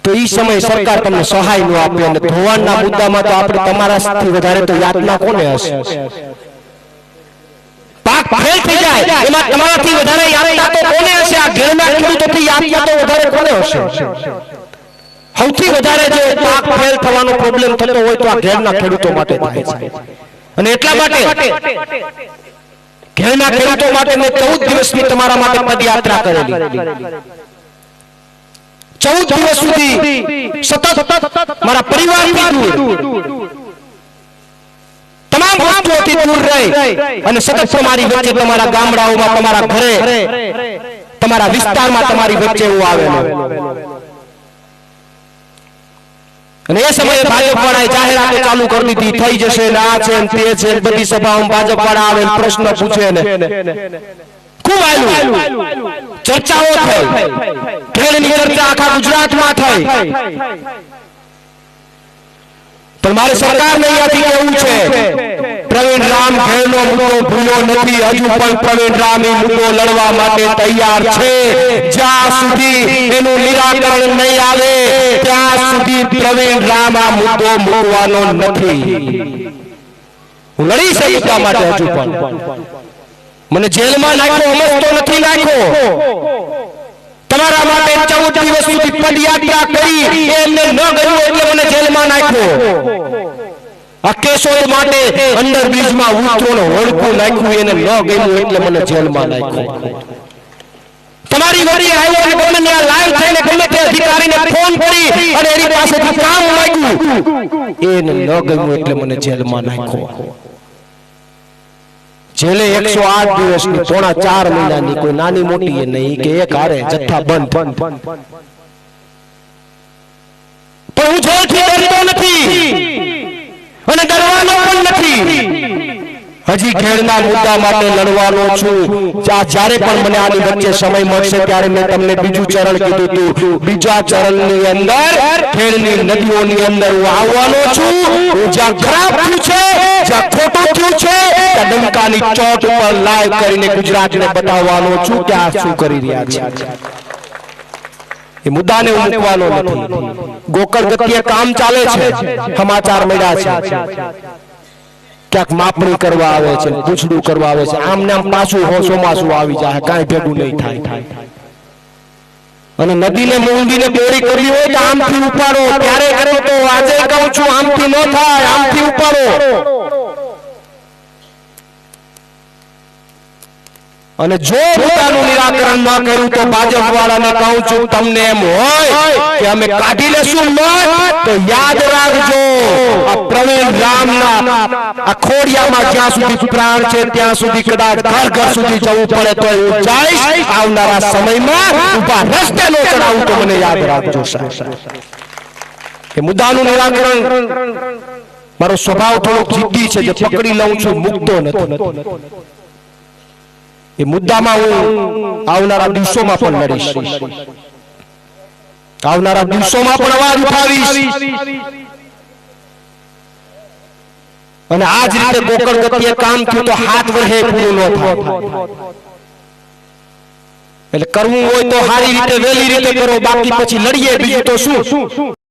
तो ई समय सरकार तमने सहाय न आपे અને ધોવાણના મુદ્દામાં તો આપણે તમારાથી વધારે તો યાતના કોને હશે પાક ફેલ થઈ જાય એમાં તમારાથી વધારે યાતના તો કોને હશે આ ઘેરના ખેડૂતોથી યાતના તો વધારે કોને હશે સૌથી વધારે જો પાક ફેલ થવાનો પ્રોબ્લેમ થતો હોય તો આ ઘેરના ખેડૂતો માટે થાય છે અને એટલા માટે ઘેરના ખેડૂતો માટે મેં 14 દિવસની તમારા માટે પદયાત્રા કરેલી 14 દિવસ સુધી સતત મારા પરિવારથી દૂર તમામ વસ્તુઓથી દૂર રહી અને સતત તમારી વચ્ચે તમારા ગામડાઓમાં તમારા ઘરે તમારા વિસ્તારમાં તમારી વચ્ચે હું આવેલો અને એ સમયે ભાજપ વાળાએ જાહેરાતો ચાલુ કરી દીધી થઈ જશે ને આ છે ને તે છે બધી સભાઓમાં ભાજપ વાળા આવે પ્રશ્ન પૂછે ને ખૂબ આયલું ચર્ચાઓ થઈ ખેડની ચર્ચા આખા ગુજરાતમાં થઈ પણ મારે સરકારને અહીંયાથી કહેવું છે પ્રવીણ રામ ખેડનો મુદ્દો ભૂલ્યો નથી હજુ પણ પ્રવીણ રામ એ મુદ્દો લડવા માટે તૈયાર છે જ્યાં સુધી એનું નિરાકરણ નહીં આવે ત્યાં સુધી પ્રવીણ રામ આ મુદ્દો મૂકવાનો નથી હું લડી શકું આ માટે હજુ પણ મને જેલમાં નાખ્યો અમસ્તો નથી નાખ્યો તમારા માટે 14 દિવસ સુધી પદયાત્રા કરી એમને ન ગયું એટલે મને જેલમાં નાખ્યો આ કેશોદ માટે અંડર બ્રિજમાં ઉતરોનો હોડકું નાખ્યું એને ન ગયું એટલે મને જેલમાં નાખ્યો તમારી વડી આવ્યો અને ગમે ત્યાં લાઈવ થઈને ગમે તે અધિકારીને ફોન કરી અને એની પાસેથી કામ માંગ્યું એને ન ગયું એટલે મને જેલમાં નાખ્યો જેલે 108 દિવસની પોણા 4 મહિનાની કોઈ નાની મોટી એ નહીં કે એક હારે જથ્થા બંધ પણ હું જેલથી ડરતો નથી અને ડરવાનો પણ નથી હજી ખેડના મુદ્દા માટે લડવાનો છું જ્યારે પણ મને આની વચ્ચે સમય મળશે ત્યારે મેં તમને બીજું ચરણ કીધું હતું બીજા ચરણની અંદર ખેડની નદીઓની અંદર હું આવવાનો છું જ્યાં ખરાબ થયું છે જ્યાં ખોટું થયું છે ત્યાં ડંકાની ચોટ ઉપર લાઈવ કરીને ગુજરાતને બતાવવાનો છું કે આ શું કરી રહ્યા છે એ મુદ્દાને હું મૂકવાનો નથી ગોકળ ગતિએ કામ ચાલે છે સમાચાર મળ્યા છે ક્યાંક માપણી કરવા આવે છે પૂછડું કરવા આવે છે આમ ને આમ પાછું ચોમાસું આવી જાય કાંઈ ભેગું નહીં થાય અને નદીને મૂંગીને દોરી કરવી હોય તો આમથી ઉપાડો ત્યારે કરો તો આજે કહું છું આમથી ન થાય આમથી ઉપાડો અને જો મુદ્દાનું નિરાકરણ ન કર્યું તો ભાજપ વાળાને કહું છું તમને એમ હોય કે અમે કાઢી લેશું મત તો યાદ રાખજો આ પ્રવીણ રામના આ ખોડિયામાં જ્યાં સુધી પ્રાણ છે ત્યાં સુધી કદાચ ઘર ઘર સુધી જવું પડે તો હું જઈશ આવનારા સમયમાં ઉભા રસ્તે નો ચડાવું તો મને યાદ રાખજો સાહેબ કે મુદ્દાનું નિરાકરણ મારો સ્વભાવ થોડો જિદ્દી છે જે પકડી લઉં છું મૂકતો નથી એ મુદ્દામાં હું આવનારા દિવસોમાં પણ લડીશ આવનારા દિવસોમાં પણ અવાજ ઉઠાવીશ અને આજ રીતે ગોકળ ગતિએ કામ થયું તો 7 વર્ષે પૂરું ન થાય એટલે કરવું હોય તો સારી રીતે વેલી રીતે કરો બાકી પછી લડીએ બીજું તો શું